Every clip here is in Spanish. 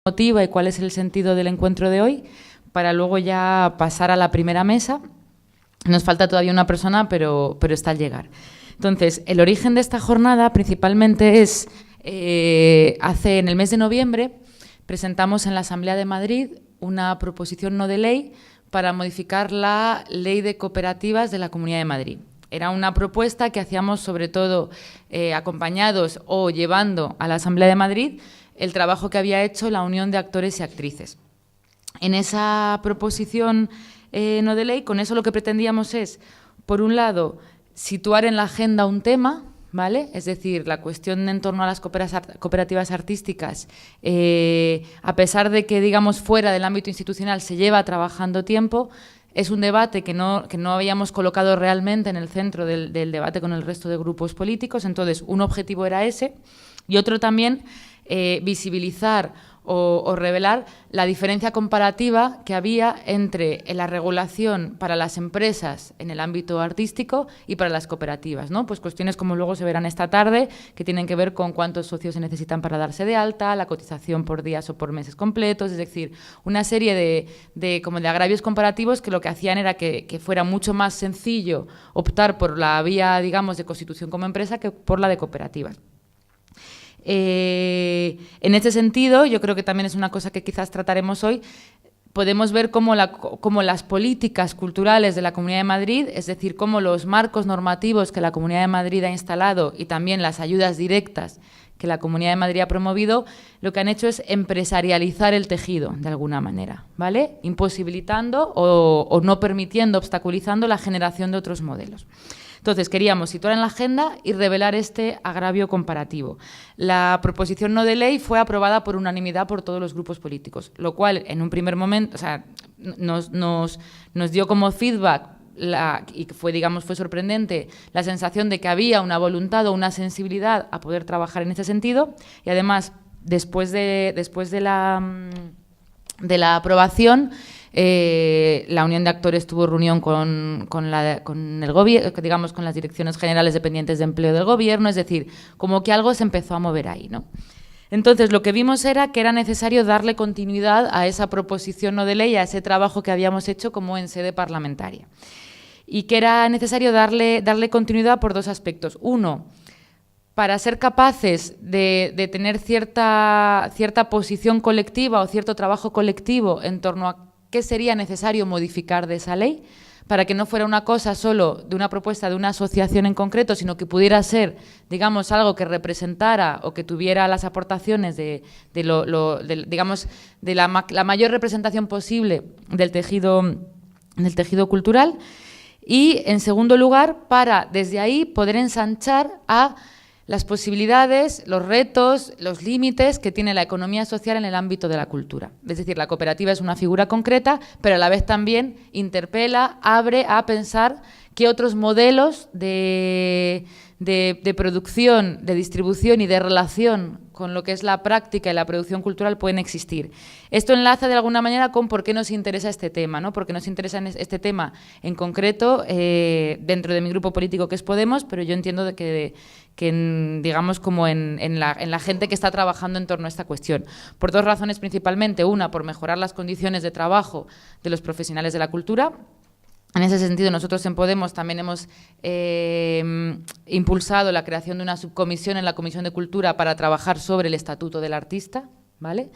motiva y cuál es el sentido del encuentro de hoy, para luego ya pasar a la primera mesa. Nos falta todavía una persona, pero está al llegar. Entonces, el origen de esta jornada principalmente es, en el mes de noviembre, presentamos en la Asamblea de Madrid una proposición no de ley para modificar la Ley de Cooperativas de la Comunidad de Madrid. Era una propuesta que hacíamos sobre todo acompañados o llevando a la Asamblea de Madrid el trabajo que había hecho la Unión de Actores y Actrices. En esa proposición no de ley, con eso lo que pretendíamos es, por un lado, situar en la agenda un tema, ¿vale? Es decir, la cuestión en torno a las cooperativas artísticas, a pesar de que, digamos, fuera del ámbito institucional se lleva trabajando tiempo, es un debate que no habíamos colocado realmente en el centro del debate con el resto de grupos políticos. Entonces, un objetivo era ese, y otro también, visibilizar o revelar la diferencia comparativa que había entre la regulación para las empresas en el ámbito artístico y para las cooperativas, ¿no? Pues cuestiones como luego se verán esta tarde, que tienen que ver con cuántos socios se necesitan para darse de alta, la cotización por días o por meses completos, es decir, una serie de agravios comparativos que lo que hacían era que fuera mucho más sencillo optar por la vía, digamos, de constitución como empresa que por la de cooperativas. En este sentido, yo creo que también es una cosa que quizás trataremos hoy, podemos ver cómo las políticas culturales de la Comunidad de Madrid, es decir, cómo los marcos normativos que la Comunidad de Madrid ha instalado y también las ayudas directas que la Comunidad de Madrid ha promovido, lo que han hecho es empresarializar el tejido, de alguna manera, ¿vale? Imposibilitando o no permitiendo, obstaculizando la generación de otros modelos. Entonces, queríamos situar en la agenda y revelar este agravio comparativo. La proposición no de ley fue aprobada por unanimidad por todos los grupos políticos, lo cual en un primer momento, o sea, nos dio como feedback y fue sorprendente la sensación de que había una voluntad o una sensibilidad a poder trabajar en ese sentido, y además, después de la aprobación, la Unión de Actores tuvo reunión con el gobierno, digamos, con las direcciones generales dependientes de empleo del gobierno, es decir, como que algo se empezó a mover ahí, ¿no? Entonces, lo que vimos era que era necesario darle continuidad a esa proposición no de ley, a ese trabajo que habíamos hecho como en sede parlamentaria. Y que era necesario darle continuidad por dos aspectos. Uno, para ser capaces de tener cierta posición colectiva o cierto trabajo colectivo en torno a qué sería necesario modificar de esa ley, para que no fuera una cosa solo de una propuesta de una asociación en concreto, sino que pudiera ser, digamos, algo que representara o que tuviera las aportaciones de la mayor representación posible del tejido cultural. Y, en segundo lugar, para, desde ahí, poder ensanchar a las posibilidades, los retos, los límites que tiene la economía social en el ámbito de la cultura. Es decir, la cooperativa es una figura concreta, pero a la vez también interpela, abre a pensar qué otros modelos de producción, de distribución y de relación con lo que es la práctica y la producción cultural pueden existir. Esto enlaza de alguna manera con por qué nos interesa este tema, ¿no? Porque nos interesa este tema en concreto dentro de mi grupo político, que es Podemos, pero yo entiendo que digamos, como en la gente que está trabajando en torno a esta cuestión. Por dos razones principalmente. Una, por mejorar las condiciones de trabajo de los profesionales de la cultura. En ese sentido, nosotros en Podemos también hemos impulsado la creación de una subcomisión en la Comisión de Cultura para trabajar sobre el Estatuto del Artista, ¿vale?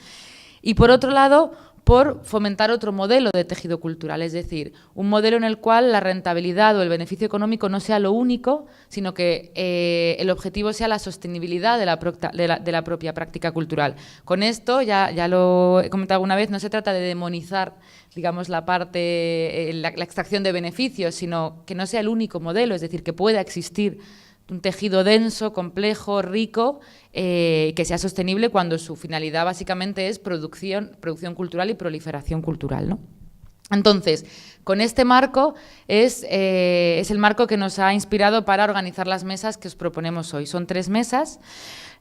Y por otro lado, por fomentar otro modelo de tejido cultural, es decir, un modelo en el cual la rentabilidad o el beneficio económico no sea lo único, sino que el objetivo sea la sostenibilidad de la propia práctica cultural. Con esto, ya lo he comentado alguna vez, no se trata de demonizar, digamos, la extracción de beneficios, sino que no sea el único modelo, es decir, que pueda existir un tejido denso, complejo, rico, que sea sostenible cuando su finalidad básicamente es producción cultural y proliferación cultural, ¿no? Entonces, con este marco es el marco que nos ha inspirado para organizar las mesas que os proponemos hoy. Son 3 mesas.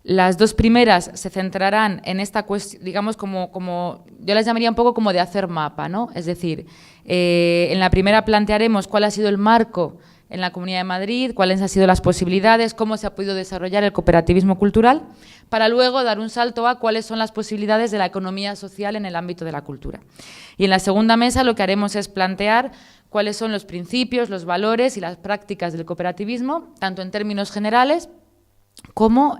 Las dos primeras se centrarán en esta cuestión, digamos, como yo las llamaría un poco como de hacer mapa, ¿no? Es decir, en la primera plantearemos cuál ha sido el marco en la Comunidad de Madrid, cuáles han sido las posibilidades, cómo se ha podido desarrollar el cooperativismo cultural, para luego dar un salto a cuáles son las posibilidades de la economía social en el ámbito de la cultura. Y en la segunda mesa lo que haremos es plantear cuáles son los principios, los valores y las prácticas del cooperativismo, tanto en términos generales, como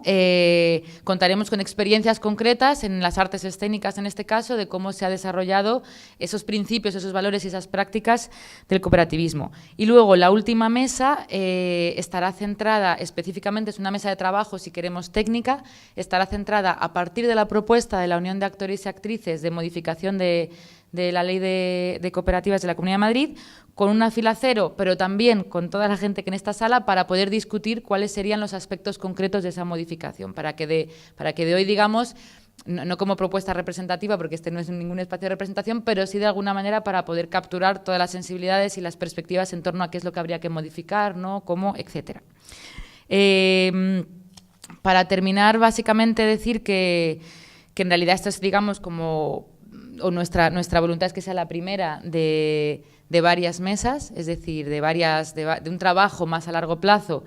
contaremos con experiencias concretas en las artes escénicas, en este caso, de cómo se ha desarrollado esos principios, esos valores y esas prácticas del cooperativismo. Y luego la última mesa estará centrada específicamente, es una mesa de trabajo, si queremos técnica, estará centrada a partir de la propuesta de la Unión de Actores y Actrices de modificación de la Ley de Cooperativas de la Comunidad de Madrid, con una fila cero, pero también con toda la gente que en esta sala, para poder discutir cuáles serían los aspectos concretos de esa modificación, para que de hoy, digamos, no como propuesta representativa, porque este no es ningún espacio de representación, pero sí de alguna manera para poder capturar todas las sensibilidades y las perspectivas en torno a qué es lo que habría que modificar, ¿no?, cómo, etcétera. Para terminar, básicamente decir que en realidad esto es, digamos, como... o nuestra voluntad es que sea la primera de varias mesas, es decir, de un trabajo más a largo plazo,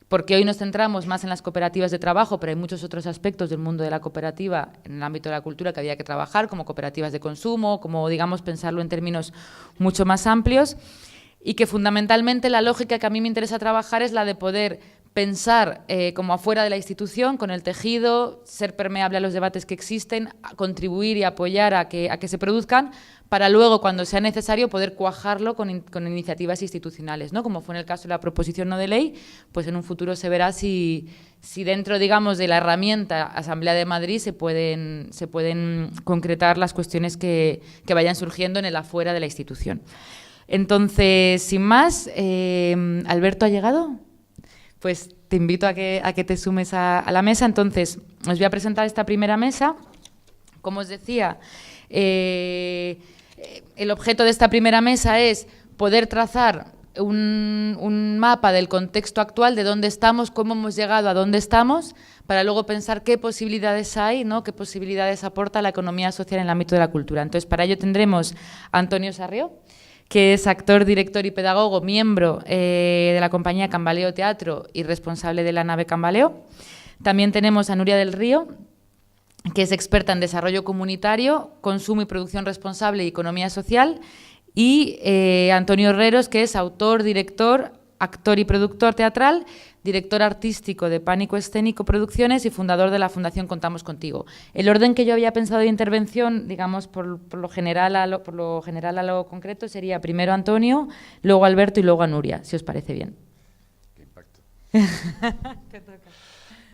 porque hoy nos centramos más en las cooperativas de trabajo, pero hay muchos otros aspectos del mundo de la cooperativa en el ámbito de la cultura que había que trabajar, como cooperativas de consumo, como, digamos, pensarlo en términos mucho más amplios, y que fundamentalmente la lógica que a mí me interesa trabajar es la de poder pensar como afuera de la institución, con el tejido, ser permeable a los debates que existen, contribuir y apoyar a que se produzcan, para luego, cuando sea necesario, poder cuajarlo con iniciativas institucionales, ¿no? Como fue en el caso de la proposición no de ley, pues en un futuro se verá si dentro, digamos, de la herramienta Asamblea de Madrid se pueden concretar las cuestiones que vayan surgiendo en el afuera de la institución. Entonces, sin más, ¿Alberto ha llegado? Pues te invito a que te sumes a la mesa. Entonces, os voy a presentar esta primera mesa. Como os decía, el objeto de esta primera mesa es poder trazar un mapa del contexto actual, de dónde estamos, cómo hemos llegado a dónde estamos, para luego pensar qué posibilidades hay, ¿no?, qué posibilidades aporta la economía social en el ámbito de la cultura. Entonces, para ello tendremos a Antonio Sarrió, que es actor, director y pedagogo, miembro de la compañía Cambaleo Teatro y responsable de la nave Cambaleo. También tenemos a Nuria del Río, que es experta en desarrollo comunitario, consumo y producción responsable y economía social. Y Antonio Herreros, que es autor, director, actor y productor teatral, director artístico de Pánico Escénico Producciones y fundador de la Fundación Contamos Contigo. El orden que yo había pensado de intervención, digamos, por lo general a lo concreto, sería primero Antonio, luego Alberto y luego a Nuria, si os parece bien. Qué impacto. Te toca.